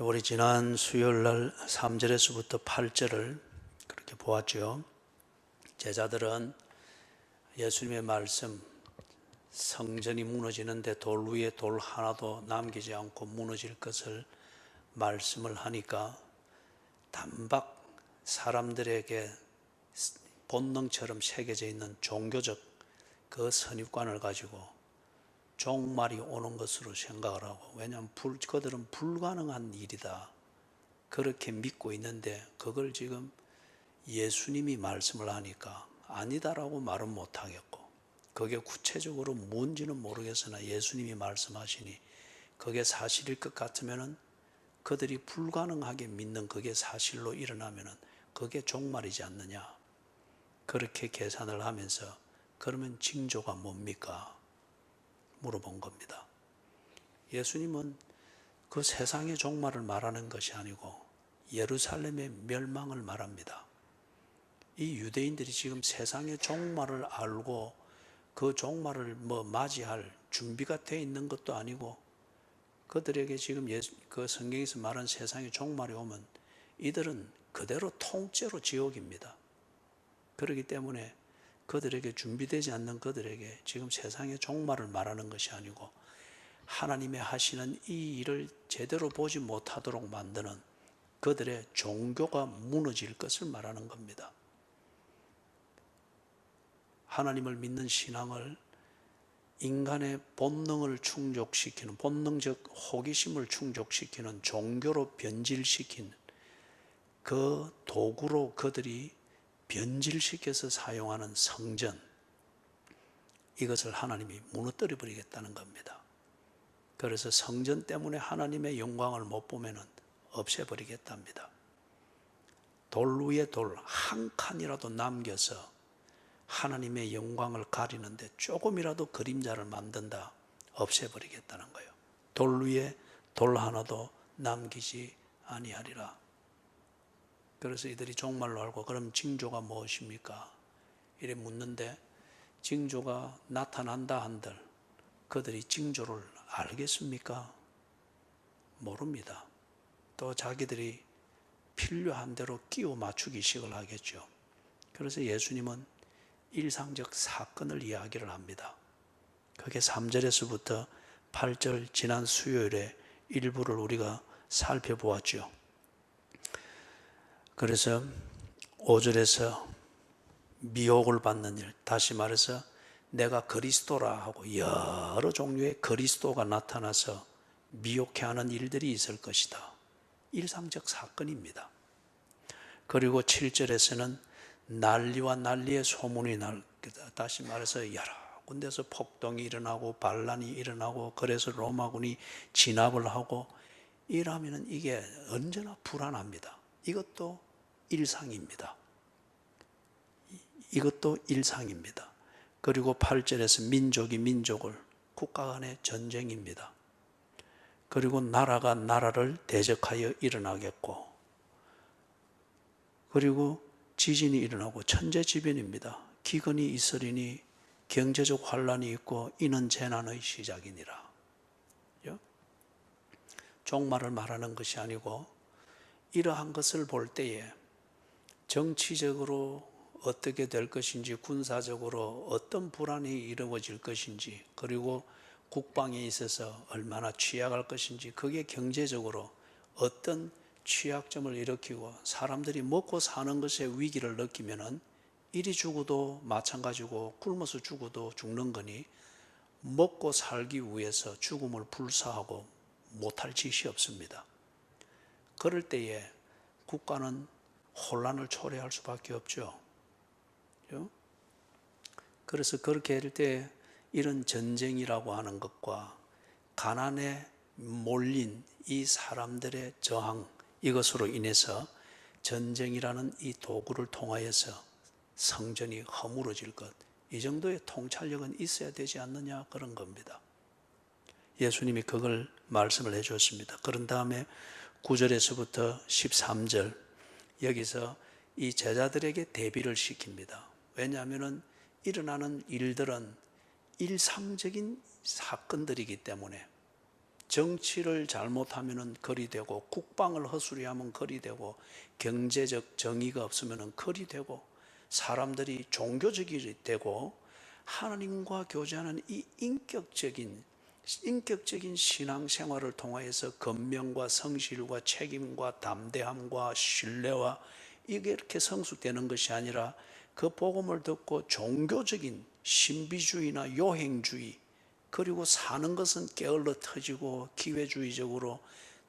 우리 지난 수요일 날 3절에서부터 8절을 그렇게 보았죠. 제자들은 예수님의 말씀, 성전이 무너지는데 돌 위에 돌 하나도 남기지 않고 무너질 것을 말씀을 하니까 단박 사람들에게 본능처럼 새겨져 있는 종교적 그 선입관을 가지고 종말이 오는 것으로 생각을 하고, 왜냐하면 그들은 불가능한 일이다 그렇게 믿고 있는데, 그걸 지금 예수님이 말씀을 하니까 아니다라고 말은 못하겠고, 그게 구체적으로 뭔지는 모르겠으나 예수님이 말씀하시니 그게 사실일 것 같으면 그들이 불가능하게 믿는 그게 사실로 일어나면 그게 종말이지 않느냐, 그렇게 계산을 하면서 그러면 징조가 뭡니까? 물어본 겁니다. 예수님은 그 세상의 종말을 말하는 것이 아니고 예루살렘의 멸망을 말합니다. 이 유대인들이 지금 세상의 종말을 알고 그 종말을 맞이할 준비가 되어 있는 것도 아니고, 그들에게 지금 그 성경에서 말한 세상의 종말이 오면 이들은 그대로 통째로 지옥입니다. 그렇기 때문에 그들에게 준비되지 않는 그들에게 지금 세상의 종말을 말하는 것이 아니고 하나님의 하시는 이 일을 제대로 보지 못하도록 만드는 그들의 종교가 무너질 것을 말하는 겁니다. 하나님을 믿는 신앙을 인간의 본능을 충족시키는, 본능적 호기심을 충족시키는 종교로 변질시킨 그 도구로 그들이 변질시켜서 사용하는 성전, 이것을 하나님이 무너뜨려 버리겠다는 겁니다. 그래서 성전 때문에 하나님의 영광을 못 보면 없애버리겠답니다. 돌 위에 돌 한 칸이라도 남겨서 하나님의 영광을 가리는데 조금이라도 그림자를 만든다, 없애버리겠다는 거예요. 돌 위에 돌 하나도 남기지 아니하리라. 그래서 이들이 종말로 알고, 그럼 징조가 무엇입니까? 이래 묻는데, 징조가 나타난다 한들 그들이 징조를 알겠습니까? 모릅니다. 또 자기들이 필요한 대로 끼워 맞추기식을 하겠죠. 그래서 예수님은 일상적 사건을 이야기를 합니다. 그게 3절에서부터 8절 지난 수요일에 일부를 우리가 살펴보았죠. 그래서 5절에서 미혹을 받는 일, 다시 말해서 내가 그리스도라 하고 여러 종류의 그리스도가 나타나서 미혹해 하는 일들이 있을 것이다. 일상적 사건입니다. 그리고 7절에서는 난리와 난리의 소문이 날 거다. 다시 말해서 여러 군데서 폭동이 일어나고 반란이 일어나고, 그래서 로마군이 진압을 하고 이러면 이게 언제나 불안합니다. 이것도 일상입니다. 이것도 일상입니다. 그리고 8절에서 민족이 민족을, 국가 간의 전쟁입니다. 그리고 나라가 나라를 대적하여 일어나겠고, 그리고 지진이 일어나고 천재지변입니다. 기근이 있으리니 경제적 환란이 있고 이는 재난의 시작이니라. 종말을 말하는 것이 아니고, 이러한 것을 볼 때에 정치적으로 어떻게 될 것인지, 군사적으로 어떤 불안이 이루어질 것인지, 그리고 국방에 있어서 얼마나 취약할 것인지, 그게 경제적으로 어떤 취약점을 일으키고 사람들이 먹고 사는 것에 위기를 느끼면은 이리 죽어도 마찬가지고 굶어서 죽어도 죽는 거니, 먹고 살기 위해서 죽음을 불사하고 못할 짓이 없습니다. 그럴 때에 국가는 혼란을 초래할 수밖에 없죠. 그래서 그렇게 할 때 이런 전쟁이라고 하는 것과 가난에 몰린 이 사람들의 저항, 이것으로 인해서 전쟁이라는 이 도구를 통하여서 성전이 허물어질 것, 이 정도의 통찰력은 있어야 되지 않느냐, 그런 겁니다. 예수님이 그걸 말씀을 해 주었습니다. 그런 다음에 9절에서부터 13절, 여기서 이 제자들에게 대비를 시킵니다. 왜냐하면 일어나는 일들은 일상적인 사건들이기 때문에 정치를 잘못하면 거리 되고, 국방을 허술히하면 거리 되고, 경제적 정의가 없으면 거리 되고, 사람들이 종교적이 되고, 하나님과 교제하는 이 인격적인 신앙생활을 통하여서 권면과 성실과 책임과 담대함과 신뢰와 이게 이렇게 성숙되는 것이 아니라, 그 복음을 듣고 종교적인 신비주의나 요행주의, 그리고 사는 것은 게을러 터지고 기회주의적으로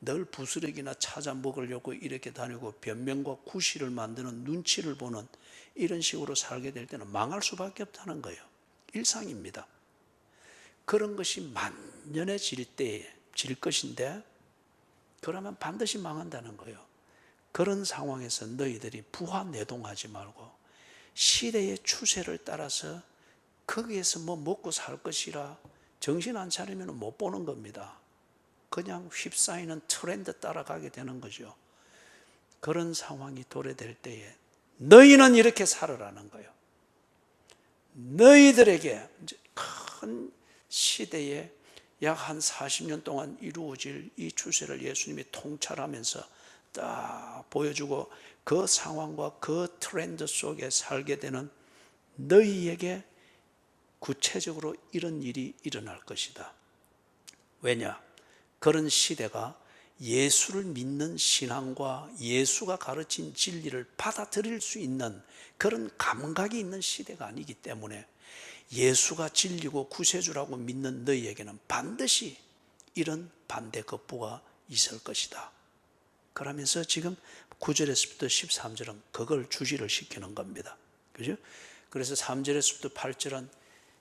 늘 부스러기나 찾아 먹으려고 이렇게 다니고 변명과 구실을 만드는 눈치를 보는 이런 식으로 살게 될 때는 망할 수밖에 없다는 거예요. 일상입니다. 그런 것이 만연해질 때에 질 것인데, 그러면 반드시 망한다는 거예요. 그런 상황에서 너희들이 부하내동하지 말고 시대의 추세를 따라서 거기에서 뭐 먹고 살 것이라 정신 안 차리면 못 보는 겁니다. 그냥 휩싸이는 트렌드 따라가게 되는 거죠. 그런 상황이 도래될 때에 너희는 이렇게 살아라는 거예요. 너희들에게 큰 시대에 약 한 40년 동안 이루어질 이 추세를 예수님이 통찰하면서 딱 보여주고, 그 상황과 그 트렌드 속에 살게 되는 너희에게 구체적으로 이런 일이 일어날 것이다. 왜냐? 그런 시대가 예수를 믿는 신앙과 예수가 가르친 진리를 받아들일 수 있는 그런 감각이 있는 시대가 아니기 때문에, 예수가 진리고 구세주라고 믿는 너희에게는 반드시 이런 반대 급부가 있을 것이다. 그러면서 지금 9절에서부터 13절은 그걸 주지를 시키는 겁니다. 그죠? 그래서 3절에서부터 8절은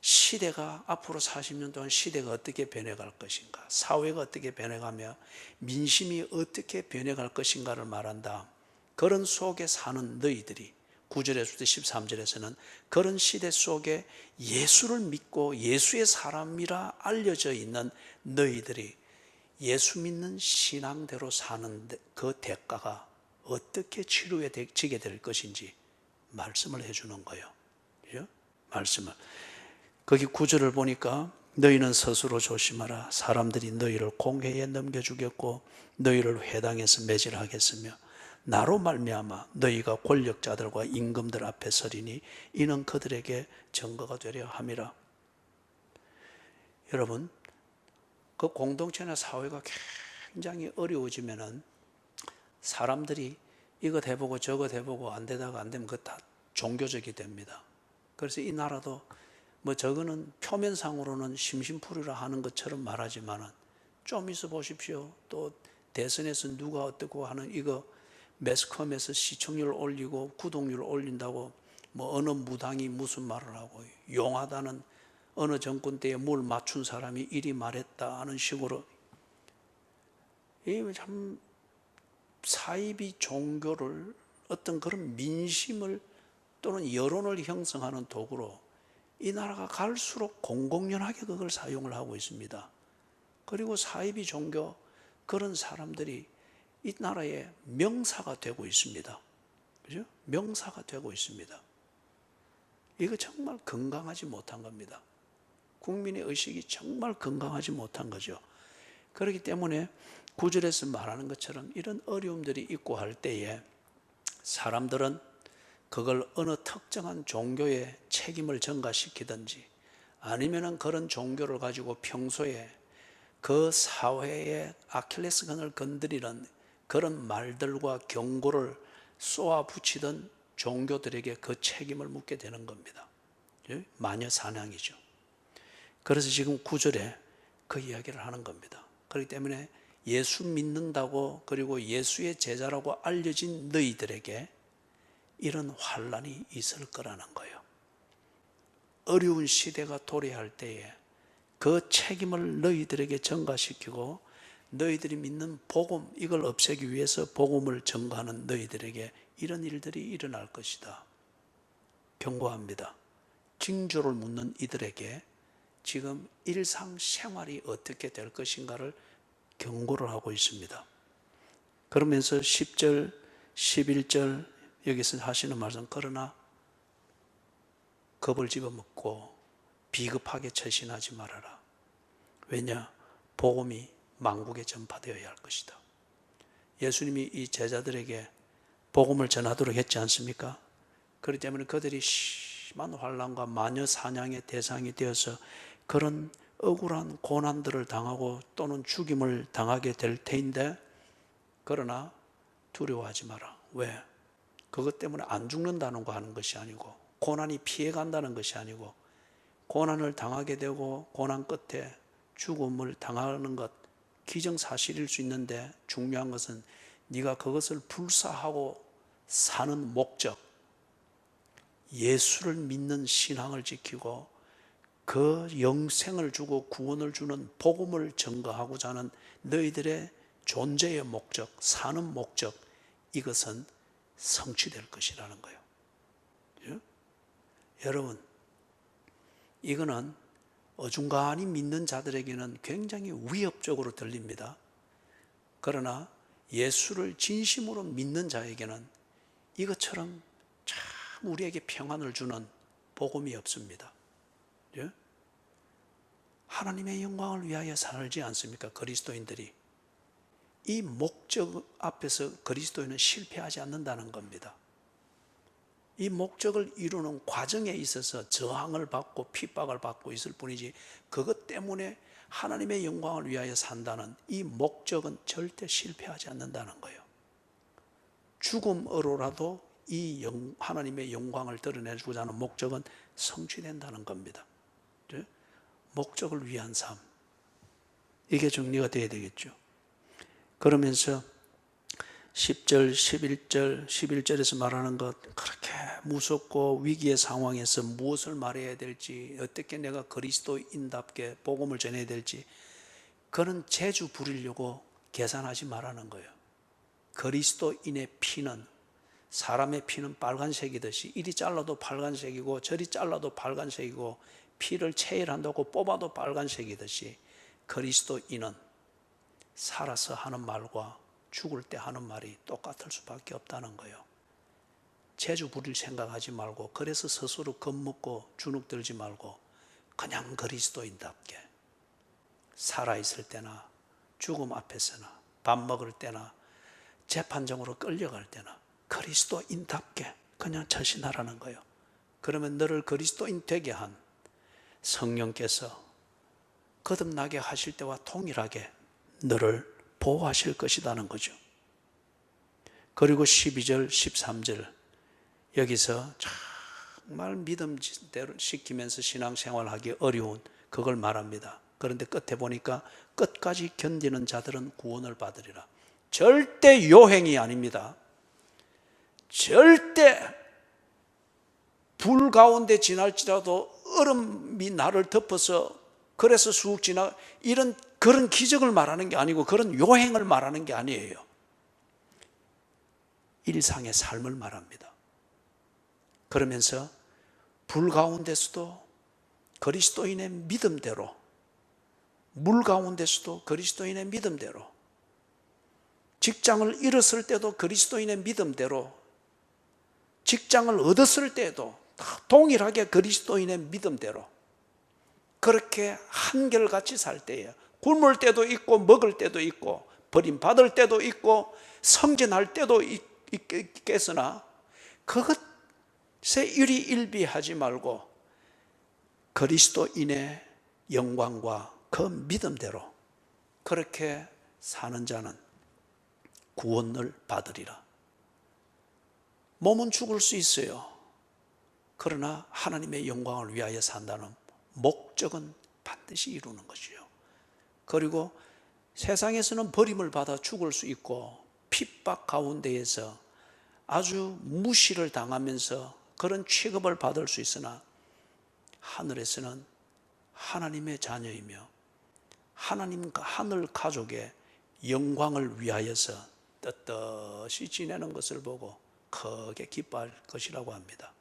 시대가 앞으로 40년 동안 시대가 어떻게 변해갈 것인가, 사회가 어떻게 변해가며 민심이 어떻게 변해갈 것인가를 말한다. 그런 속에 사는 너희들이 9절에서부터 13절에서는 그런 시대 속에 예수를 믿고 예수의 사람이라 알려져 있는 너희들이 예수 믿는 신앙대로 사는 그 대가가 어떻게 치루어지게 될 것인지 말씀을 해주는 거예요. 그죠? 말씀을. 거기 9절을 보니까 너희는 스스로 조심하라. 사람들이 너희를 공회에 넘겨주겠고 너희를 회당에서 매질하겠으며 나로 말미암아 너희가 권력자들과 임금들 앞에 서리니 이는 그들에게 증거가 되려 함이라. 여러분, 그 공동체나 사회가 굉장히 어려워지면은 사람들이 이거 해보고 저거 해보고 안 되다가 안 되면 그거 다 종교적이 됩니다. 그래서 이 나라도 뭐 저거는 표면상으로는 심심풀이라 하는 것처럼 말하지만은 좀 있어 보십시오. 또 대선에서 누가 어떻고 하는 이거 매스컴에서 시청률 올리고 구독률 올린다고 뭐 어느 무당이 무슨 말을 하고 용하다는 어느 정권 때에 뭘 맞춘 사람이 이리 말했다 하는 식으로, 이 참 사이비 종교를 어떤 그런 민심을 또는 여론을 형성하는 도구로 이 나라가 갈수록 공공연하게 그걸 사용을 하고 있습니다. 그리고 사이비 종교 그런 사람들이 이 나라의 명사가 되고 있습니다. 그죠? 명사가 되고 있습니다. 이거 정말 건강하지 못한 겁니다. 국민의 의식이 정말 건강하지 못한 거죠. 그렇기 때문에 9절에서 말하는 것처럼 이런 어려움들이 있고 할 때에 사람들은 그걸 어느 특정한 종교의 책임을 전가시키든지 아니면은 그런 종교를 가지고 평소에 그 사회의 아킬레스건을 건드리는 그런 말들과 경고를 쏘아 붙이던 종교들에게 그 책임을 묻게 되는 겁니다. 마녀 사냥이죠. 그래서 지금 9절에 그 이야기를 하는 겁니다. 그렇기 때문에 예수 믿는다고 그리고 예수의 제자라고 알려진 너희들에게 이런 환란이 있을 거라는 거예요. 어려운 시대가 도래할 때에 그 책임을 너희들에게 전가시키고 너희들이 믿는 복음, 이걸 없애기 위해서 복음을 전가하는 너희들에게 이런 일들이 일어날 것이다. 경고합니다. 징조를 묻는 이들에게 지금 일상생활이 어떻게 될 것인가를 경고를 하고 있습니다. 그러면서 10절, 11절 여기서 하시는 말씀, 그러나 겁을 집어먹고 비급하게 처신하지 말아라. 왜냐? 복음이 만국에 전파되어야 할 것이다. 예수님이 이 제자들에게 복음을 전하도록 했지 않습니까? 그렇기 때문에 그들이 심한 환난과 마녀 사냥의 대상이 되어서 그런 억울한 고난들을 당하고 또는 죽임을 당하게 될 테인데, 그러나 두려워하지 마라. 왜? 그것 때문에 안 죽는다는 거 하는 것이 아니고, 고난이 피해간다는 것이 아니고, 고난을 당하게 되고 고난 끝에 죽음을 당하는 것 기정사실일 수 있는데, 중요한 것은 네가 그것을 불사하고 사는 목적, 예수를 믿는 신앙을 지키고 그 영생을 주고 구원을 주는 복음을 전가하고자 하는 너희들의 존재의 목적, 사는 목적, 이것은 성취될 것이라는 거예요. 예? 여러분, 이거는 어중간히 믿는 자들에게는 굉장히 위협적으로 들립니다. 그러나 예수를 진심으로 믿는 자에게는 이것처럼 참 우리에게 평안을 주는 복음이 없습니다. 예? 하나님의 영광을 위하여 살지 않습니까? 그리스도인들이. 이 목적 앞에서 그리스도인은 실패하지 않는다는 겁니다. 이 목적을 이루는 과정에 있어서 저항을 받고 핍박을 받고 있을 뿐이지, 그것 때문에 하나님의 영광을 위하여 산다는 이 목적은 절대 실패하지 않는다는 거예요. 죽음으로라도 이 하나님의 영광을 드러내고자 하는 목적은 성취된다는 겁니다. 목적을 위한 삶, 이게 정리가 되어야 되겠죠. 그러면서 10절, 11절에서 말하는 것, 그렇게 무섭고 위기의 상황에서 무엇을 말해야 될지, 어떻게 내가 그리스도인답게 복음을 전해야 될지, 그런 재주 부리려고 계산하지 말라는 거예요. 그리스도인의 피는, 사람의 피는 빨간색이듯이 이리 잘라도 빨간색이고 저리 잘라도 빨간색이고, 피를 체일한다고 뽑아도 빨간색이듯이 그리스도인은 살아서 하는 말과 죽을 때 하는 말이 똑같을 수밖에 없다는 거예요. 재주 부릴 생각하지 말고, 그래서 스스로 겁먹고 주눅들지 말고 그냥 그리스도인답게 살아있을 때나 죽음 앞에서나 밥 먹을 때나 재판정으로 끌려갈 때나 그리스도인답게 그냥 처신하라는 거예요. 그러면 너를 그리스도인 되게 한 성령께서 거듭나게 하실 때와 동일하게 너를 보호하실 것이라는 거죠. 그리고 12절, 13절 여기서 정말 믿음대로 시키면서 신앙생활하기 어려운 그걸 말합니다. 그런데 끝에 보니까 끝까지 견디는 자들은 구원을 받으리라. 절대 요행이 아닙니다. 절대 불 가운데 지날지라도 얼음이 나를 덮어서 그래서 쑥 지나, 이런 그런 기적을 말하는 게 아니고 그런 요행을 말하는 게 아니에요. 일상의 삶을 말합니다. 그러면서 불 가운데서도 그리스도인의 믿음대로, 물 가운데서도 그리스도인의 믿음대로, 직장을 잃었을 때도 그리스도인의 믿음대로, 직장을 얻었을 때도 동일하게 그리스도인의 믿음대로, 그렇게 한결같이 살 때에 굶을 때도 있고 먹을 때도 있고 버림받을 때도 있고 성전할 때도 있겠으나 그것에 일희일비하지 말고 그리스도인의 영광과 그 믿음대로 그렇게 사는 자는 구원을 받으리라. 몸은 죽을 수 있어요. 그러나 하나님의 영광을 위하여 산다는 목적은 반드시 이루는 것이요. 그리고 세상에서는 버림을 받아 죽을 수 있고 핍박 가운데에서 아주 무시를 당하면서 그런 취급을 받을 수 있으나, 하늘에서는 하나님의 자녀이며 하나님과 하늘 가족의 영광을 위하여서 떳떳이 지내는 것을 보고 크게 기뻐할 것이라고 합니다.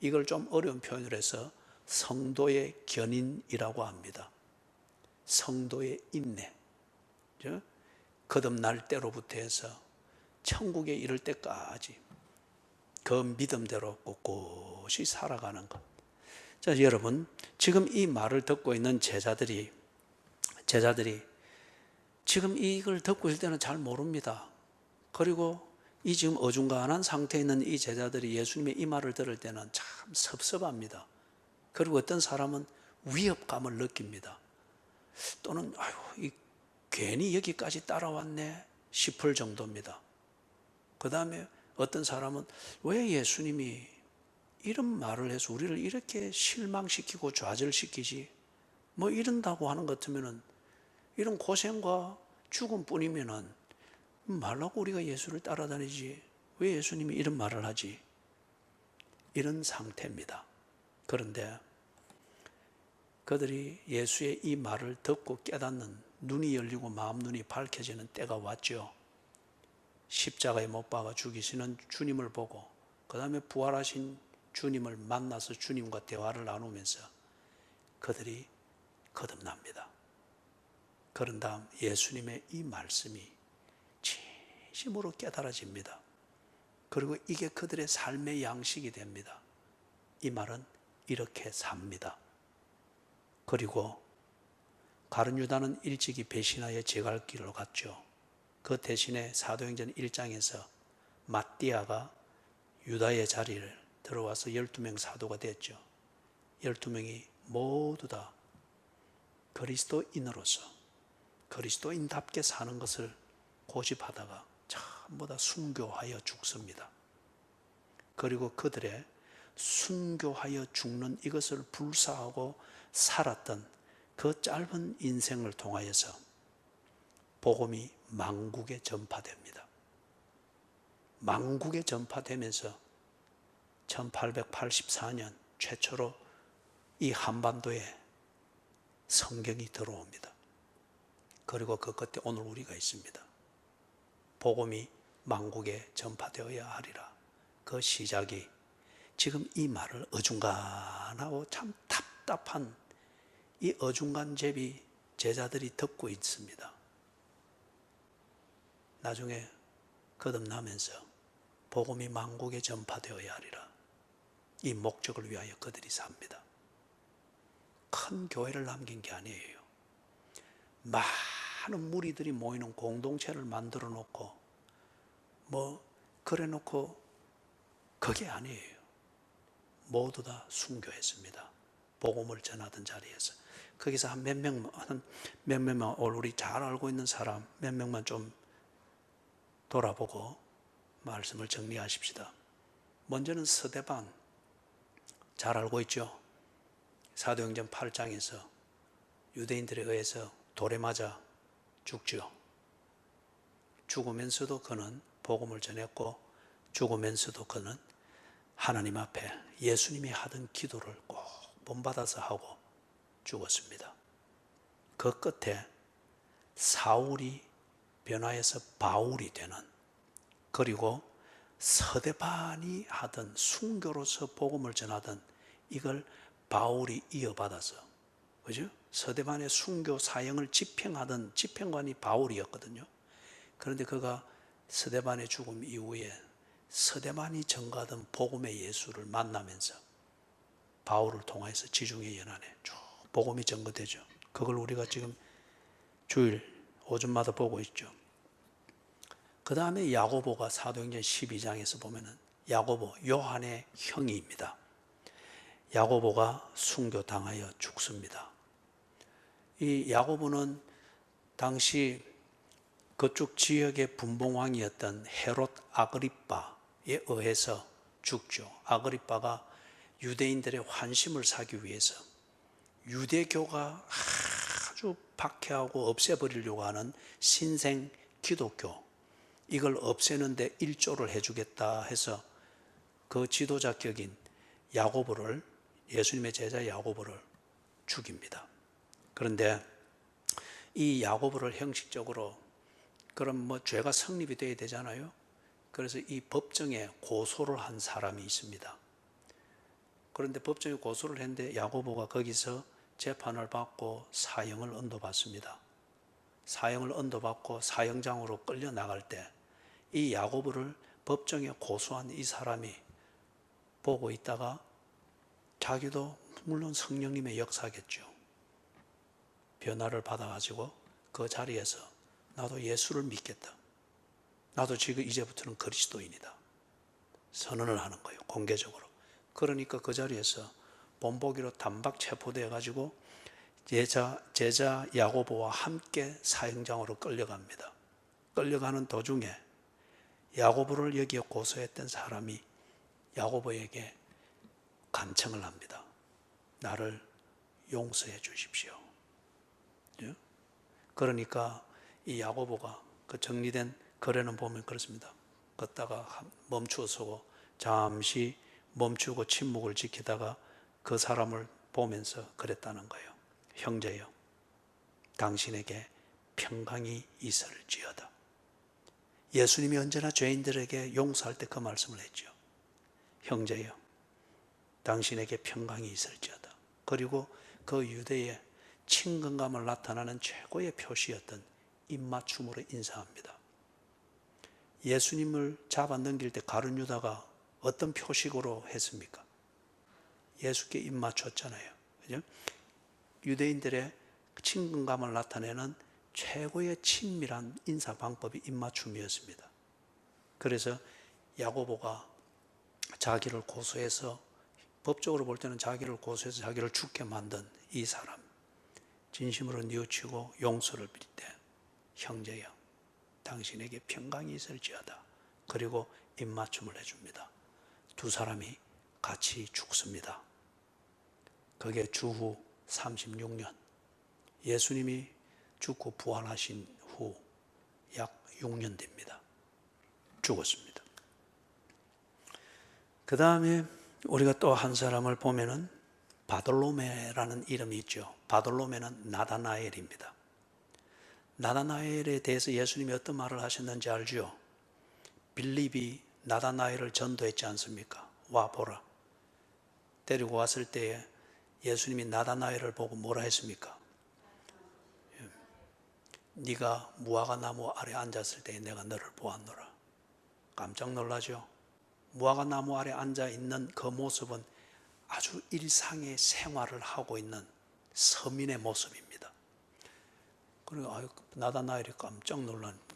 이걸 좀 어려운 표현을 해서 성도의 견인이라고 합니다. 성도의 인내, 거듭날 때로부터 해서 천국에 이를 때까지 그 믿음대로 꿋꿋이 살아가는 것. 자, 여러분, 지금 이 말을 듣고 있는 제자들이 지금 이걸 듣고 있을 때는 잘 모릅니다. 그리고 이 지금 어중간한 상태에 있는 이 제자들이 예수님의 이 말을 들을 때는 참 섭섭합니다. 그리고 어떤 사람은 위협감을 느낍니다. 또는 아유, 괜히 여기까지 따라왔네 싶을 정도입니다. 그 다음에 어떤 사람은 왜 예수님이 이런 말을 해서 우리를 이렇게 실망시키고 좌절시키지? 뭐 이런다고 하는 것 같으면은 이런 고생과 죽음뿐이면은 말라고 우리가 예수를 따라다니지 왜 예수님이 이런 말을 하지? 이런 상태입니다. 그런데 그들이 예수의 이 말을 듣고 깨닫는 눈이 열리고 마음 눈이 밝혀지는 때가 왔죠. 십자가에 못 박아 죽이시는 주님을 보고 그 다음에 부활하신 주님을 만나서 주님과 대화를 나누면서 그들이 거듭납니다. 그런 다음 예수님의 이 말씀이 진심으로 깨달아집니다. 그리고 이게 그들의 삶의 양식이 됩니다. 이 말은 이렇게 삽니다. 그리고 가룟 유다는 일찍이 배신하여 제갈 길로 갔죠. 그 대신에 사도행전 1장에서 마띠아가 유다의 자리를 들어와서 12명 사도가 됐죠. 12명이 모두 다 그리스도인으로서 그리스도인답게 사는 것을 고집하다가 전부 다 순교하여 죽습니다. 그리고 그들의 순교하여 죽는 이것을 불사하고 살았던 그 짧은 인생을 통하여서 복음이 만국에 전파됩니다. 만국에 전파되면서 1884년 최초로 이 한반도에 성경이 들어옵니다. 그리고 그 끝에 오늘 우리가 있습니다. 복음이 만국에 전파되어야 하리라. 그 시작이 지금 이 말을 어중간하고 참 답답한 이 어중간제비 제자들이 듣고 있습니다. 나중에 거듭나면서 복음이 만국에 전파되어야 하리라. 이 목적을 위하여 그들이 삽니다. 큰 교회를 남긴 게 아니에요. 많은 무리들이 모이는 공동체를 만들어 놓고 그래 놓고 그게 아니에요. 모두 다 순교했습니다. 복음을 전하던 자리에서. 거기서 한 몇 명만 우리 잘 알고 있는 사람 몇 명만 좀 돌아보고 말씀을 정리하십시다. 먼저는 스데반, 잘 알고 있죠? 사도행전 8장에서 유대인들에 의해서 돌에 맞아 죽죠. 죽으면서도 그는 복음을 전했고 죽으면서도 그는 하나님 앞에 예수님이 하던 기도를 꼭 본받아서 하고 죽었습니다. 그 끝에 사울이 변화해서 바울이 되는, 그리고 서대반이 하던 순교로서 복음을 전하던 이걸 바울이 이어받아서, 그죠? 서대반의 순교 사역을 집행하던 집행관이 바울이었거든요. 그런데 그가 서대반의 죽음 이후에 서대반이 전가하던 복음의 예수를 만나면서 바울을 통해서 지중해 연안에 쭉 복음이 전거되죠. 그걸 우리가 지금 주일 오전마다 보고 있죠. 그 다음에 야고보가 사도행전 12장에서 보면은 야고보, 요한의 형이입니다. 야고보가 순교당하여 죽습니다. 이 야고보는 당시 그쪽 지역의 분봉왕이었던 헤롯 아그리빠에 의해서 죽죠. 아그리빠가 유대인들의 환심을 사기 위해서 유대교가 아주 박해하고 없애버리려고 하는 신생 기독교, 이걸 없애는데 일조를 해주겠다 해서 그 지도자격인 야고보를, 예수님의 제자 야고보를 죽입니다. 그런데 이 야고보를 형식적으로 그럼 죄가 성립이 돼야 되잖아요. 그래서 이 법정에 고소를 한 사람이 있습니다. 그런데 법정에 고소를 했는데 야고보가 거기서 재판을 받고 사형을 언도받습니다. 사형을 언도받고 사형장으로 끌려 나갈 때 이 야고보를 법정에 고소한 이 사람이 보고 있다가 자기도 물론 성령님의 역사겠죠. 변화를 받아가지고 그 자리에서 나도 예수를 믿겠다. 나도 지금 이제부터는 그리스도인이다. 선언을 하는 거예요, 공개적으로. 그러니까 그 자리에서 본보기로 단박 체포되어 가지고 제자 야고보와 함께 사형장으로 끌려갑니다. 끌려가는 도중에 야고보를 여기에 고소했던 사람이 야고보에게 간청을 합니다. 나를 용서해 주십시오. 그러니까 이 야고보가 그 정리된 글에는 보면 그렇습니다. 걷다가 멈추어서고 잠시 멈추고 침묵을 지키다가 그 사람을 보면서 그랬다는 거예요. 형제여, 당신에게 평강이 있을지어다. 예수님이 언제나 죄인들에게 용서할 때 그 말씀을 했죠. 형제여, 당신에게 평강이 있을지어다. 그리고 그 유대의 친근감을 나타내는 최고의 표시였던 입맞춤으로 인사합니다. 예수님을 잡아 넘길 때 가룟 유다가 어떤 표식으로 했습니까? 예수께 입 맞췄잖아요. 그죠? 유대인들의 친근감을 나타내는 최고의 친밀한 인사 방법이 입맞춤이었습니다. 그래서 야고보가 자기를 고소해서, 법적으로 볼 때는 자기를 고소해서 자기를 죽게 만든 이 사람, 진심으로 뉘우치고 용서를 빌 때 형제여, 당신에게 평강이 있을지어다. 그리고 입맞춤을 해줍니다. 두 사람이 같이 죽습니다. 그게 주후 36년, 예수님이 죽고 부활하신 후 약 6년 됩니다. 죽었습니다. 그 다음에 우리가 또 한 사람을 보면은 바돌로메라는 이름이 있죠. 바돌로메는 나다나엘입니다. 나다나엘에 대해서 예수님이 어떤 말을 하셨는지 알죠? 빌립이 나다나엘을 전도했지 않습니까? 와 보라. 데리고 왔을 때에 예수님이 나다나엘을 보고 뭐라 했습니까? 네가 무화과 나무 아래 앉았을 때 내가 너를 보았노라. 깜짝 놀라죠? 무화과 나무 아래 앉아 있는 그 모습은 아주 일상의 생활을 하고 있는 서민의 모습입니다. 그리고 나다나엘이 깜짝 놀라니까.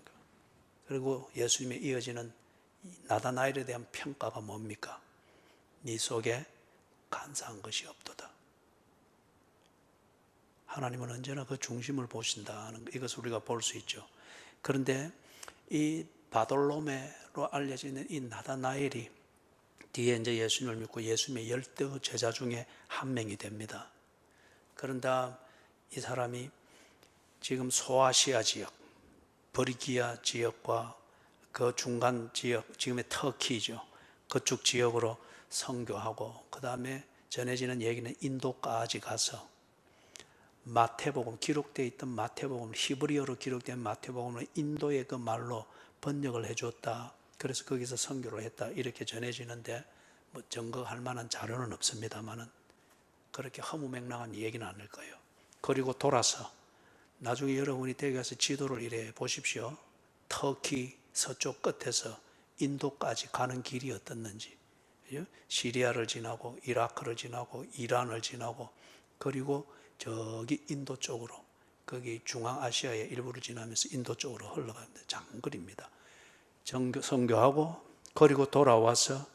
그리고 예수님이 이어지는 나다나엘에 대한 평가가 뭡니까? 네 속에 간사한 것이 없도다. 하나님은 언제나 그 중심을 보신다는 이것을 우리가 볼 수 있죠. 그런데 이 바돌로메로 알려지는 이 나다나엘이 뒤에 이제 예수님을 믿고 예수님의 10대 제자 중에 한 명이 됩니다. 그런다 이 사람이 지금 소아시아 지역, 버리기아 지역과 그 중간 지역, 지금의 터키죠. 그쪽 지역으로 선교하고 그 다음에 전해지는 얘기는 인도까지 가서 마태복음, 기록되어 있던 마태복음, 히브리어로 기록된 마태복음을 인도의 그 말로 번역을 해줬다. 그래서 거기서 선교를 했다. 이렇게 전해지는데 뭐 증거할 만한 자료는 없습니다만은 그렇게 허무맹랑한 얘기는 아닐 거예요. 그리고 돌아서 나중에 여러분이 댁에 가서 지도를 이래 보십시오. 터키 서쪽 끝에서 인도까지 가는 길이 어떻는지, 시리아를 지나고 이라크를 지나고 이란을 지나고 그리고 저기 인도 쪽으로, 거기 중앙아시아의 일부를 지나면서 인도 쪽으로 흘러갑니다. 장거리입니다. 선교하고 그리고 돌아와서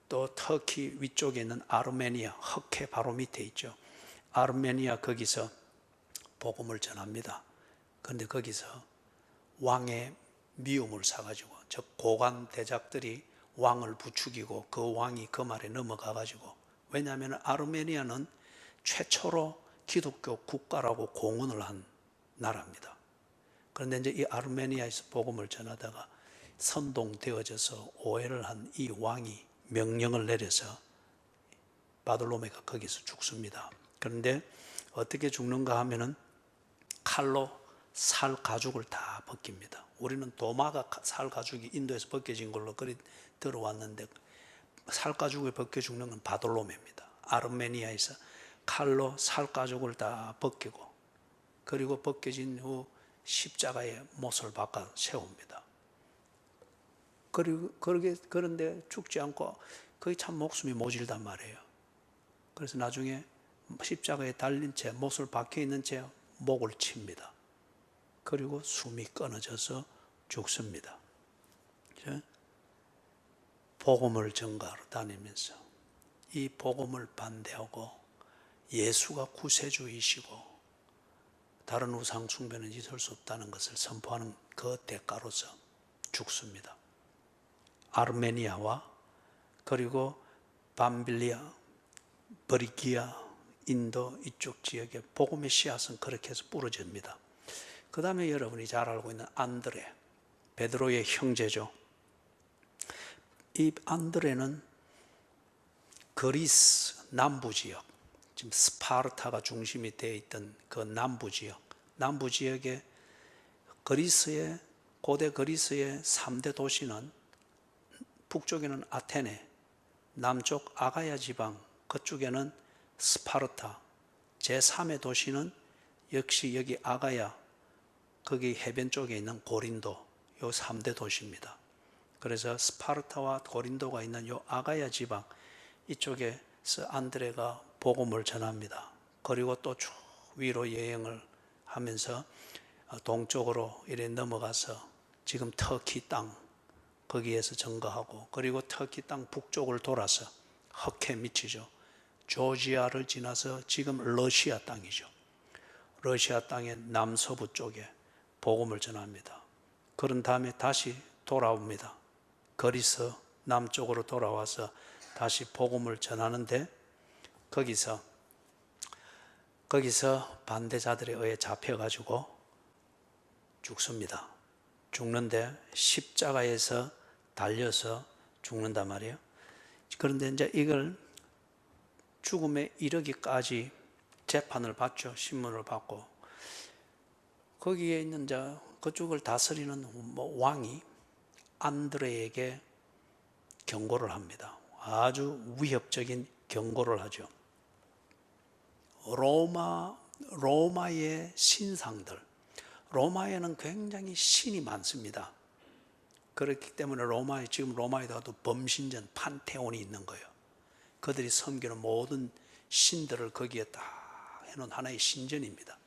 또 터키 위쪽에 있는 아르메니아, 흑해 바로 밑에 있죠. 아르메니아 거기서 복음을 전합니다. 그런데 거기서 왕의 미움을 사가지고, 즉 고관 대작들이 왕을 부추기고 그 왕이 그 말에 넘어가가지고, 왜냐하면 아르메니아는 최초로 기독교 국가라고 공언을 한 나라입니다. 그런데 이제 이 아르메니아에서 복음을 전하다가 선동되어져서 오해를 한 이 왕이 명령을 내려서 바돌로메가 거기서 죽습니다. 그런데 어떻게 죽는가 하면은 칼로 살 가죽을 다 벗깁니다. 우리는 도마가 살 가죽이 인도에서 벗겨진 걸로 그리 들어왔는데 살 가죽을 벗겨 죽는 건 바돌로메입니다. 아르메니아에서 칼로 살 가죽을 다 벗기고 그리고 벗겨진 후 십자가에 못을 박아 세웁니다. 그런데 죽지 않고 거의 참 목숨이 모질단 말이에요. 그래서 나중에 십자가에 달린 채 못을 박혀 있는 채 목을 칩니다. 그리고 숨이 끊어져서 죽습니다. 복음을 전가하러 다니면서 이 복음을 반대하고 예수가 구세주이시고 다른 우상 숭배는 있을 수 없다는 것을 선포하는 그 대가로서 죽습니다. 아르메니아와 그리고 밤빌리아, 버리기아, 인도 이쪽 지역에 복음의 씨앗은 그렇게 해서 뿌려집니다. 그 다음에 여러분이 잘 알고 있는 안드레, 베드로의 형제죠. 이 안드레는 그리스 남부지역, 지금 스파르타가 중심이 되어 있던 그 남부지역에 그리스의 고대 그리스의 3대 도시는 북쪽에는 아테네, 남쪽 아가야 지방, 그쪽에는 스파르타, 제3의 도시는 역시 여기 아가야, 거기 해변 쪽에 있는 고린도, 요 3대 도시입니다. 그래서 스파르타와 고린도가 있는 요 아가야 지방, 이쪽에서 안드레가 복음을 전합니다. 그리고 또 쭉 위로 여행을 하면서 동쪽으로 이래 넘어가서 지금 터키 땅, 거기에서 증거하고, 그리고 터키 땅 북쪽을 돌아서 흑해 미치죠. 조지아를 지나서 지금 러시아 땅이죠. 러시아 땅의 남서부 쪽에 복음을 전합니다. 그런 다음에 다시 돌아옵니다. 그리스 남쪽으로 돌아와서 다시 복음을 전하는데 거기서 반대자들에 의해 잡혀가지고 죽습니다. 죽는데 십자가에서 달려서 죽는단 말이에요. 그런데 이제 이걸 죽음에 이르기까지 재판을 받죠. 신문을 받고 거기에 있는 그쪽을 다스리는 왕이 안드레에게 경고를 합니다. 아주 위협적인 경고를 하죠. 로마의 신상들, 로마에는 굉장히 신이 많습니다. 그렇기 때문에 지금 로마에다가도 범신전 판테온이 있는 거예요. 그들이 섬기는 모든 신들을 거기에 다 해놓은 하나의 신전입니다.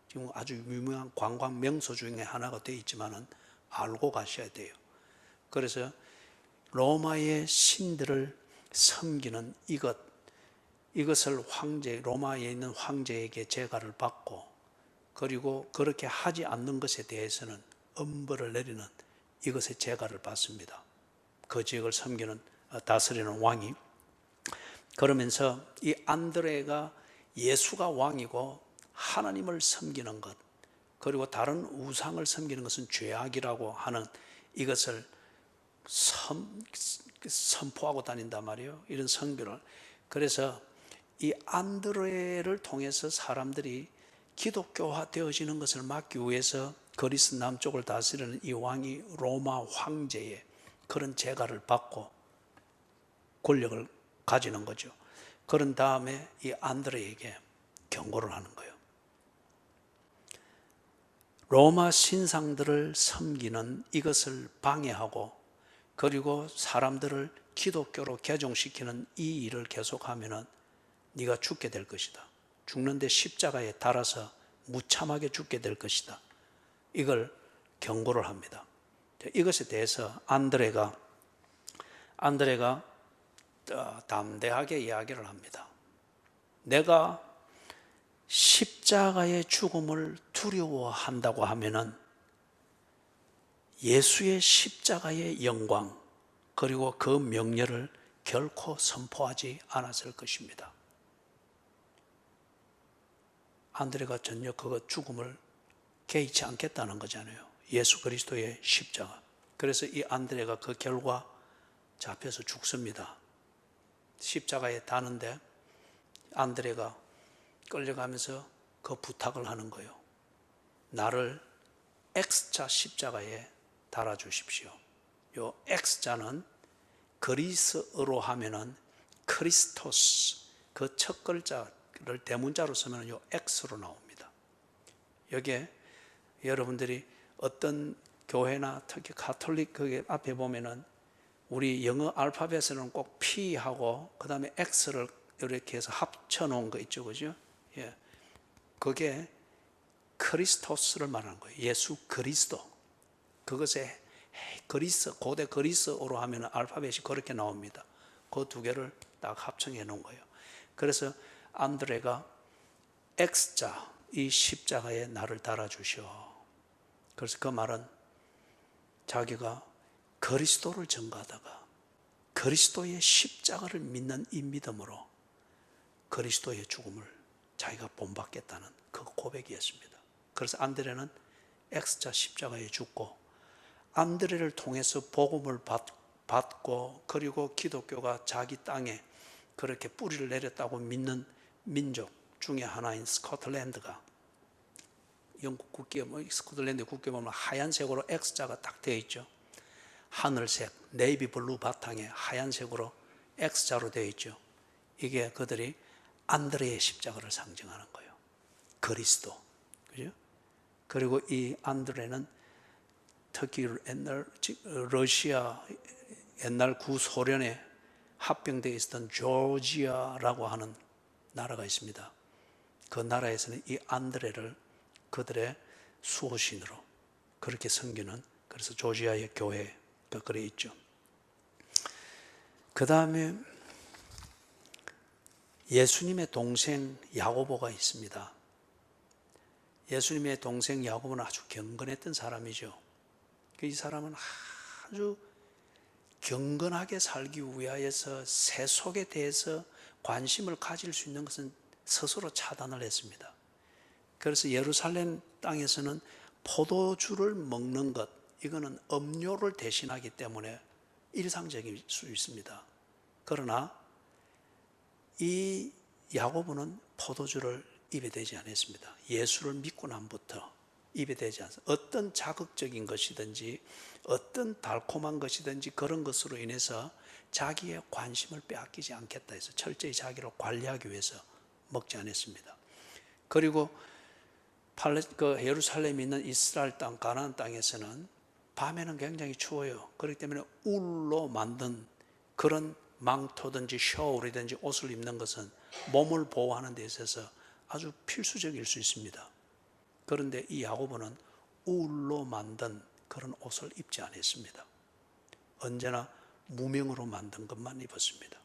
지금 아주 유명한 관광 명소 중에 하나가 되어 있지만은 알고 가셔야 돼요. 그래서 로마의 신들을 섬기는 이것을 로마에 있는 황제에게 제가를 받고, 그리고 그렇게 하지 않는 것에 대해서는 엄벌을 내리는 이것의 제가를 받습니다. 그 지역을 다스리는 왕이. 그러면서 이 안드레가 예수가 왕이고 하나님을 섬기는 것, 그리고 다른 우상을 섬기는 것은 죄악이라고 하는 이것을 선포하고 다닌단 말이에요. 이런 선교를. 그래서 이 안드레를 통해서 사람들이 기독교화 되어지는 것을 막기 위해서 그리스 남쪽을 다스리는 이 왕이 로마 황제의 그런 제가를 받고 권력을 가지는 거죠. 그런 다음에 이 안드레에게 경고를 하는 거예요. 로마 신상들을 섬기는 이것을 방해하고, 그리고 사람들을 기독교로 개종시키는 이 일을 계속하면은 네가 죽게 될 것이다. 죽는데 십자가에 달아서 무참하게 죽게 될 것이다. 이걸 경고를 합니다. 이것에 대해서 안드레가 담대하게 이야기를 합니다. 내가 십자가의 죽음을 두려워한다고 하면은 예수의 십자가의 영광, 그리고 그 명예를 결코 선포하지 않았을 것입니다. 안드레가 전혀 그 죽음을 개의치 않겠다는 거잖아요. 예수 그리스도의 십자가. 그래서 이 안드레가 그 결과 잡혀서 죽습니다. 십자가에 다는데 안드레가 끌려가면서 그 부탁을 하는 거예요. 나를 X자 십자가에 달아주십시오. 요 X자는 그리스어로 하면은 크리스토스, 그 첫 글자를 대문자로 쓰면 요 X로 나옵니다. 여기에 여러분들이 어떤 교회나 특히 가톨릭 거기 앞에 보면은 우리 영어 알파벳에는 꼭 P하고 그 다음에 X를 이렇게 해서 합쳐 놓은 거 있죠, 그죠? 예. 그게 크리스토스를 말하는 거예요. 예수 그리스도. 그것에 고대 그리스어로 하면 알파벳이 그렇게 나옵니다. 그 두 개를 딱 합성해 놓은 거예요. 그래서 안드레가 X자, 이 십자가에 나를 달아주시오. 그래서 그 말은 자기가 그리스도를 전가하다가 그리스도의 십자가를 믿는 이 믿음으로 그리스도의 죽음을 자기가 본받겠다는 그 고백이었습니다. 그래서 안드레는 X자 십자가에 죽고, 안드레를 통해서 복음을 받고, 그리고 기독교가 자기 땅에 그렇게 뿌리를 내렸다고 믿는 민족 중에 하나인 스코틀랜드가, 영국 국기에, 스코틀랜드 국기에 보면 하얀색으로 X자가 딱 되어 있죠. 하늘색, 네이비 블루 바탕에 하얀색으로 X자로 되어 있죠. 이게 그들이 안드레의 십자가를 상징하는 거예요. 그리스도. 그죠? 그리고 이 안드레는 특히 옛날 러시아, 옛날 구소련에 합병되어 있었던 조지아라고 하는 나라가 있습니다. 그 나라에서는 이 안드레를 그들의 수호신으로 그렇게 섬기는, 그래서 조지아의 교회가 그래 있죠. 그 다음에 예수님의 동생 야고보가 있습니다. 예수님의 동생 야고보는 아주 경건했던 사람이죠. 이 사람은 아주 경건하게 살기 위하여서 세속에 대해서 관심을 가질 수 있는 것은 스스로 차단을 했습니다. 그래서 예루살렘 땅에서는 포도주를 먹는 것, 이거는 음료를 대신하기 때문에 일상적일 수 있습니다. 그러나 이 야고보는 포도주를 입에 대지 않았습니다. 예수를 믿고 난부터 입에 대지 않습니다. 어떤 자극적인 것이든지 어떤 달콤한 것이든지 그런 것으로 인해서 자기의 관심을 빼앗기지 않겠다 해서 철저히 자기를 관리하기 위해서 먹지 않았습니다. 그리고 예루살렘에 있는 이스라엘 땅, 가나안 땅에서는 밤에는 굉장히 추워요. 그렇기 때문에 울로 만든 그런 망토든지 셔울이든지 옷을 입는 것은 몸을 보호하는 데 있어서 아주 필수적일 수 있습니다. 그런데 이 야고보는 울로 만든 그런 옷을 입지 않았습니다. 언제나 무명으로 만든 것만 입었습니다.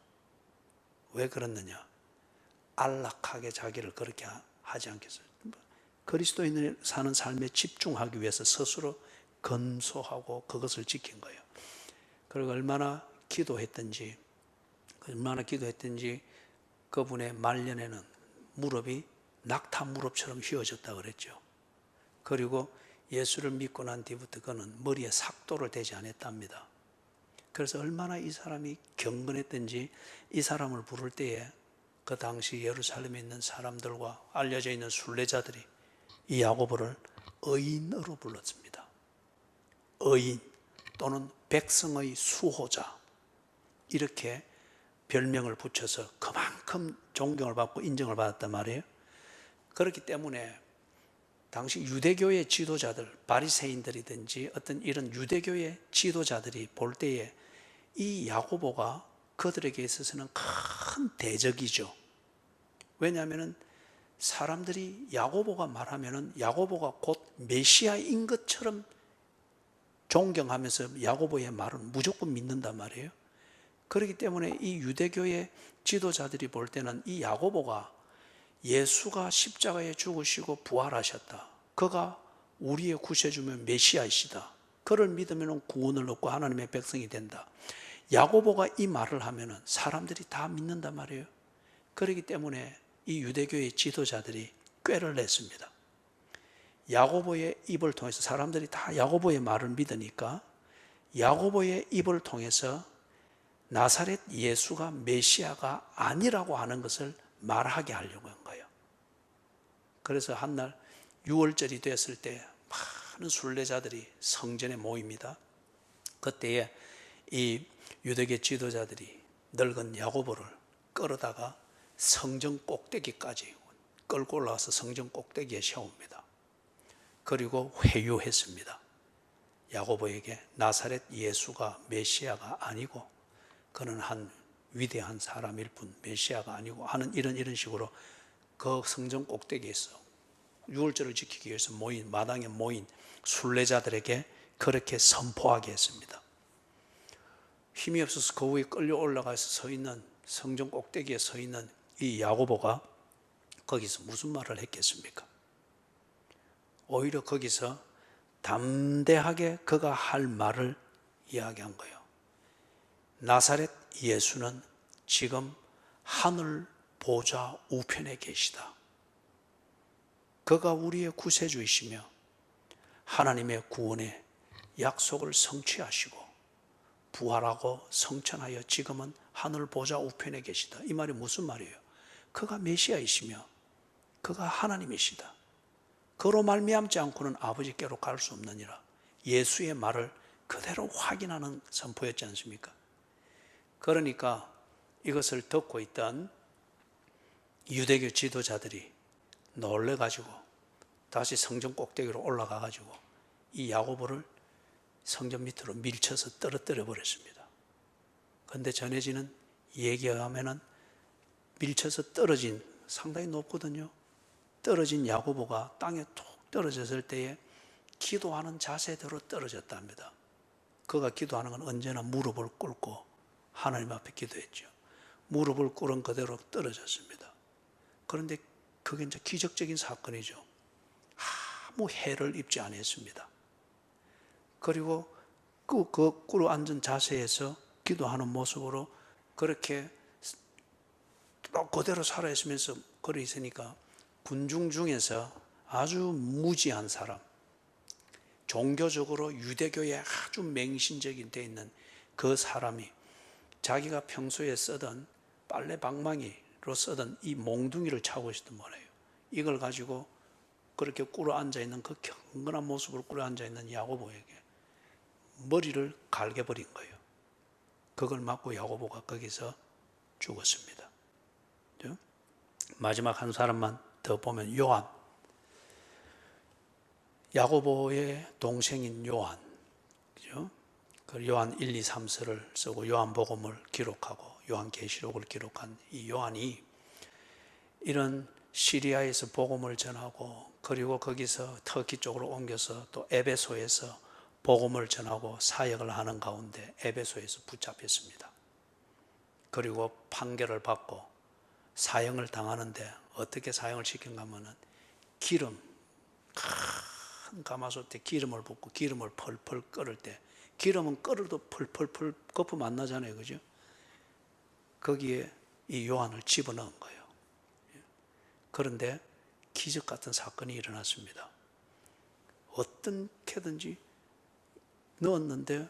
왜 그랬느냐? 안락하게 자기를 그렇게 하지 않겠어요. 그리스도인이 사는 삶에 집중하기 위해서 스스로 검소하고 그것을 지킨 거예요. 그리고 얼마나 기도했든지 그분의 말년에는 무릎이 낙타 무릎처럼 휘어졌다 그랬죠. 그리고 예수를 믿고 난 뒤부터 그는 머리에 삭도를 대지 않았답니다. 그래서 얼마나 이 사람이 경건했든지 이 사람을 부를 때에 그 당시 예루살렘에 있는 사람들과 알려져 있는 순례자들이 이 야고보를 의인으로 불렀습니다. 의인 또는 백성의 수호자, 이렇게 별명을 붙여서 그만큼 존경을 받고 인정을 받았단 말이에요. 그렇기 때문에 당시 유대교의 지도자들, 바리새인들이든지 어떤 이런 유대교의 지도자들이 볼 때에 이 야고보가 그들에게 있어서는 큰 대적이죠. 왜냐하면 사람들이 야고보가 말하면은 야고보가 곧 메시아인 것처럼 존경하면서 야고보의 말을 무조건 믿는단 말이에요. 그렇기 때문에 이 유대교의 지도자들이 볼 때는 이 야고보가 예수가 십자가에 죽으시고 부활하셨다, 그가 우리의 구세주면 메시아이시다, 그를 믿으면 구원을 얻고 하나님의 백성이 된다, 야고보가 이 말을 하면 사람들이 다 믿는단 말이에요. 그렇기 때문에 이 유대교의 지도자들이 꾀를 냈습니다. 야고보의 입을 통해서 사람들이 다 야고보의 말을 믿으니까 야고보의 입을 통해서 나사렛 예수가 메시아가 아니라고 하는 것을 말하게 하려고 한 거예요. 그래서 한날 6월절이 됐을 때 많은 순례자들이 성전에 모입니다. 그때에 이 유대교 지도자들이 늙은 야고보를 끌어다가 성전 꼭대기까지 끌고 올라와서 성전 꼭대기에 세웁니다. 그리고 회유했습니다. 야고보에게 나사렛 예수가 메시아가 아니고 그는 한 위대한 사람일 뿐 메시아가 아니고 하는 이런 식으로 그 성전 꼭대기에서 유월절을 지키기 위해서 모인, 마당에 모인 순례자들에게 그렇게 선포하게 했습니다. 힘이 없어서 그 위에 끌려 올라가서 서 있는, 성전 꼭대기에 서 있는 이 야고보가 거기서 무슨 말을 했겠습니까? 오히려 거기서 담대하게 그가 할 말을 이야기한 거예요. 나사렛 예수는 지금 하늘 보좌 우편에 계시다. 그가 우리의 구세주이시며 하나님의 구원의 약속을 성취하시고 부활하고 성천하여 지금은 하늘 보좌 우편에 계시다. 이 말이 무슨 말이에요? 그가 메시아이시며 그가 하나님이시다. 그로 말미암지 않고는 아버지께로 갈 수 없느니라. 예수의 말을 그대로 확인하는 선포였지 않습니까? 그러니까 이것을 듣고 있던 유대교 지도자들이 놀래가지고 다시 성전 꼭대기로 올라가가지고 이 야고보를 성전 밑으로 밀쳐서 떨어뜨려 버렸습니다. 그런데 전해지는 얘기에 의하면 밀쳐서 떨어진, 상당히 높거든요. 떨어진 야고보가 땅에 툭 떨어졌을 때에 기도하는 자세대로 떨어졌답니다. 그가 기도하는 건 언제나 무릎을 꿇고 하나님 앞에 기도했죠. 무릎을 꿇은 그대로 떨어졌습니다. 그런데 그게 이제 기적적인 사건이죠. 아무 해를 입지 않았습니다. 그리고 그 꿇어 앉은 자세에서 기도하는 모습으로 그렇게 그대로 살아있으면서 그래 있으니까 군중 중에서 아주 무지한 사람, 종교적으로 유대교에 아주 맹신적인 데 있는 그 사람이 자기가 평소에 쓰던 빨래 방망이로 쓰던 이 몽둥이를 차고 있었던 거예요. 이걸 가지고 그렇게 꿇어 앉아있는 그 경건한 모습으로 꿇어 앉아있는 야고보에게 머리를 갈겨버린 거예요. 그걸 맞고 야고보가 거기서 죽었습니다. 마지막 한 사람만 더 보면 요한, 야고보의 동생인 요한, 그죠? 그 요한 1, 2, 3서를 쓰고 요한복음을 기록하고 요한계시록을 기록한 이 요한이 이런 시리아에서 복음을 전하고 그리고 거기서 터키 쪽으로 옮겨서 또 에베소에서 복음을 전하고 사역을 하는 가운데 에베소에서 붙잡혔습니다. 그리고 판결을 받고 사형을 당하는데 어떻게 사형을 시킨가 하면은 기름, 큰 가마솥에 기름을 붓고 기름을 펄펄 끓을 때 기름은 끓어도 펄펄펄 거품 안 나잖아요. 그죠? 거기에 이 요한을 집어넣은 거예요. 그런데 기적 같은 사건이 일어났습니다. 어떻게든지 넣었는데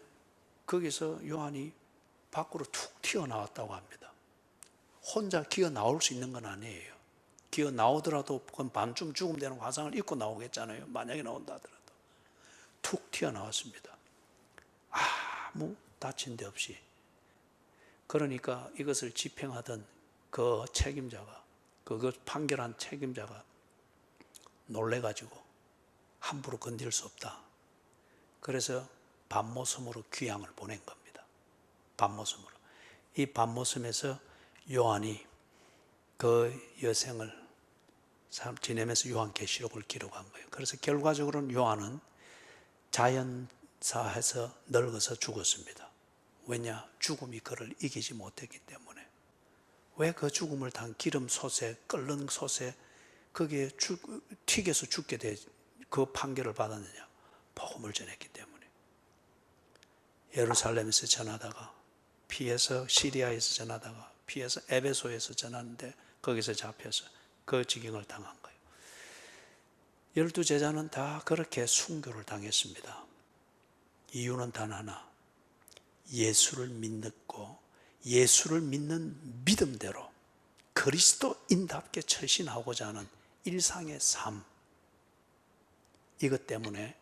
거기서 요한이 밖으로 툭 튀어나왔다고 합니다. 혼자 기어 나올 수 있는 건 아니에요. 기어 나오더라도 그건 밤쯤 죽으면 되는 화상을 입고 나오겠잖아요. 만약에 나온다 하더라도. 툭 튀어나왔습니다. 아무 다친 데 없이. 그러니까 이것을 집행하던 그 책임자가, 그것 판결한 책임자가 놀래가지고 함부로 건들 수 없다. 그래서 밤모섬으로 귀향을 보낸 겁니다. 밤모섬으로. 이 밤모섬에서 요한이 그 여생을 지내면서 요한계시록을 기록한 거예요. 그래서 결과적으로는 요한은 자연사해서 늙어서 죽었습니다. 왜냐? 죽음이 그를 이기지 못했기 때문에. 왜 그 죽음을 단 기름 솥에, 끓는 솥에 거기에 튀겨서 죽게 돼 그 판결을 받았느냐? 복음을 전했기 때문에. 예루살렘에서 전하다가 피해서 시리아에서 전하다가 피해서 에베소에서 전하는데 거기서 잡혀서 그 지경을 당한 거예요. 12제자는 다 그렇게 순교를 당했습니다. 이유는 단 하나, 예수를 믿고 예수를 믿는 믿음대로 그리스도인답게 처신하고자 하는 일상의 삶, 이것 때문에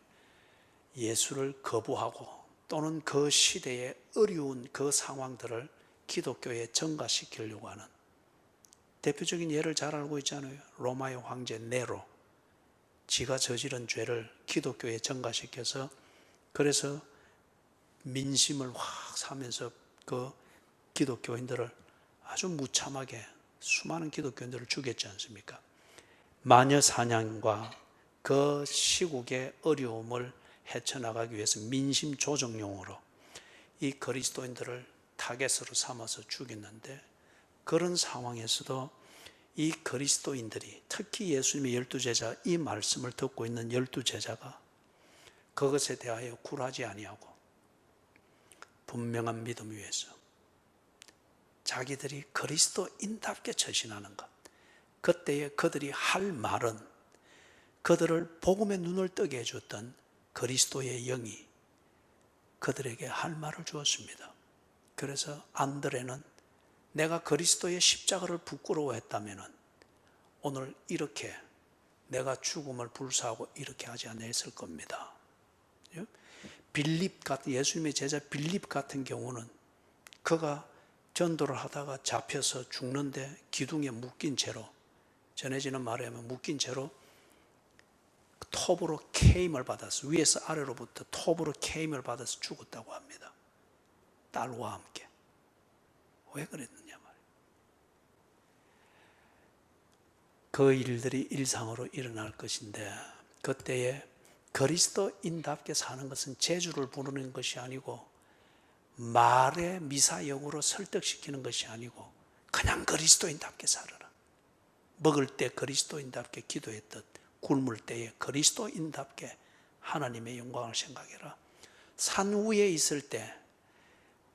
예수를 거부하고 또는 그 시대의 어려운 그 상황들을 기독교에 전가시키려고 하는 대표적인 예를 잘 알고 있잖아요. 로마의 황제 네로, 지가 저지른 죄를 기독교에 전가시켜서 그래서 민심을 확 사면서 그 기독교인들을 아주 무참하게 수많은 기독교인들을 죽였지 않습니까? 마녀 사냥과 그 시국의 어려움을 헤쳐나가기 위해서 민심 조정용으로 이 그리스도인들을 타겟으로 삼아서 죽였는데, 그런 상황에서도 이 그리스도인들이, 특히 예수님의 12제자, 이 말씀을 듣고 있는 12제자가 그것에 대하여 굴하지 아니하고 분명한 믿음 위에서 자기들이 그리스도인답게 처신하는 것, 그때에 그들이 할 말은 그들을 복음의 눈을 뜨게 해줬던 그리스도의 영이 그들에게 할 말을 주었습니다. 그래서 안드레는 내가 그리스도의 십자가를 부끄러워했다면 오늘 이렇게 내가 죽음을 불사하고 이렇게 하지 않았을 겁니다. 빌립 같은, 예수님의 제자 빌립 같은 경우는 그가 전도를 하다가 잡혀서 죽는데 기둥에 묶인 채로, 전해지는 말에 하면 묶인 채로 톱으로 케임을 받아서, 위에서 아래로부터 톱으로 케임을 받아서 죽었다고 합니다. 딸과 함께. 왜 그랬느냐 말이에요. 그 일들이 일상으로 일어날 것인데, 그때에 그리스도인답게 사는 것은 재주를 부르는 것이 아니고 말의 미사역으로 설득시키는 것이 아니고 그냥 그리스도인답게 살아라. 먹을 때 그리스도인답게 기도했듯 굶을 때에 그리스도인답게 하나님의 영광을 생각해라. 산 위에 있을 때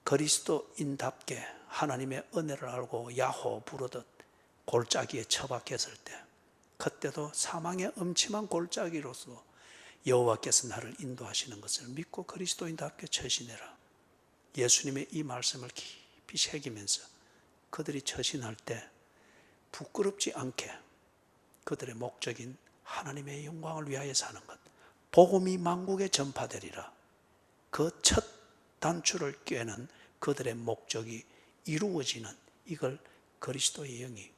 그리스도인답게 하나님의 은혜를 알고 야호 부르듯 골짜기에 처박혔을 때, 그때도 사망의 음침한 골짜기로서 여호와께서 나를 인도하시는 것을 믿고 그리스도인답게 처신해라. 예수님의 이 말씀을 깊이 새기면서 그들이 처신할 때 부끄럽지 않게 그들의 목적인 하나님의 영광을 위하여 사는 것, 복음이 만국에 전파되리라, 그 첫 단추를 꿰는 그들의 목적이 이루어지는, 이걸 그리스도의 영이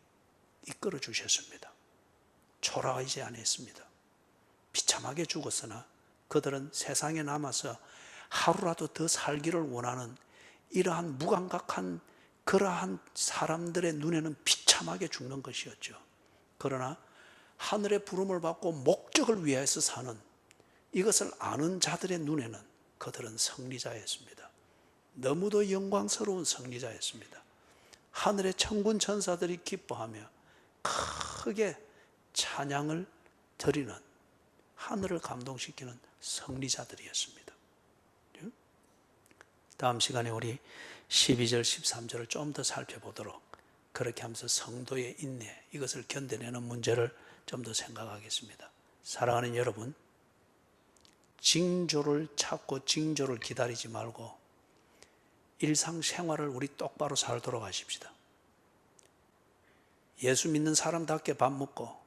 이끌어 주셨습니다. 초라하지 않았습니다. 비참하게 죽었으나 그들은 세상에 남아서 하루라도 더 살기를 원하는 이러한 무감각한 그러한 사람들의 눈에는 비참하게 죽는 것이었죠. 그러나 하늘의 부름을 받고 목적을 위해서 사는, 이것을 아는 자들의 눈에는 그들은 승리자였습니다. 너무도 영광스러운 승리자였습니다. 하늘의 천군 천사들이 기뻐하며 크게 찬양을 드리는, 하늘을 감동시키는 승리자들이었습니다. 다음 시간에 우리 12절 13절을 좀 더 살펴보도록, 그렇게 하면서 성도의 인내, 이것을 견뎌내는 문제를 좀 더 생각하겠습니다. 사랑하는 여러분, 징조를 찾고 징조를 기다리지 말고 일상생활을 우리 똑바로 살도록 하십시다. 예수 믿는 사람답게 밥 먹고,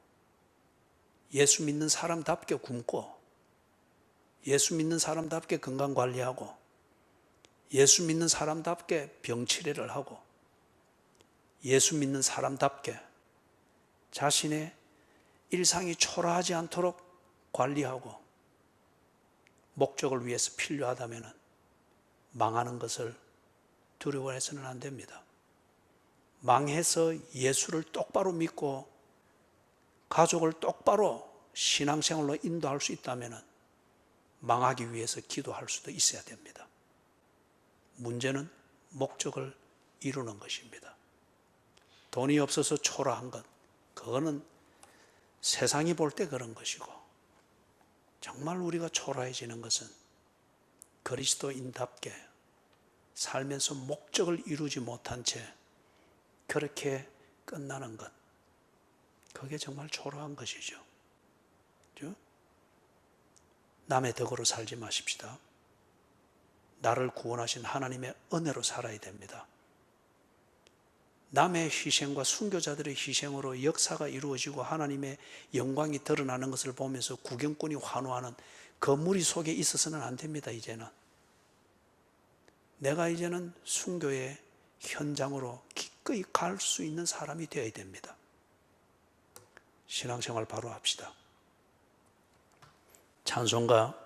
예수 믿는 사람답게 굶고, 예수 믿는 사람답게 건강관리하고, 예수 믿는 사람답게 병치레를 하고, 예수 믿는 사람답게 자신의 일상이 초라하지 않도록 관리하고 목적을 위해서 필요하다면 망하는 것을 두려워해서는 안 됩니다. 망해서 예수를 똑바로 믿고 가족을 똑바로 신앙생활로 인도할 수 있다면 망하기 위해서 기도할 수도 있어야 됩니다. 문제는 목적을 이루는 것입니다. 돈이 없어서 초라한 것, 그거는 세상이 볼 때 그런 것이고, 정말 우리가 초라해지는 것은 그리스도인답게 살면서 목적을 이루지 못한 채 그렇게 끝나는 것, 그게 정말 초라한 것이죠. 그렇죠? 남의 덕으로 살지 마십시다. 나를 구원하신 하나님의 은혜로 살아야 됩니다. 남의 희생과 순교자들의 희생으로 역사가 이루어지고 하나님의 영광이 드러나는 것을 보면서 구경꾼이 환호하는 그 무리 속에 있어서는 안 됩니다. 이제는 내가 이제는 순교의 현장으로 기꺼이 갈 수 있는 사람이 되어야 됩니다. 신앙생활 바로 합시다. 찬송가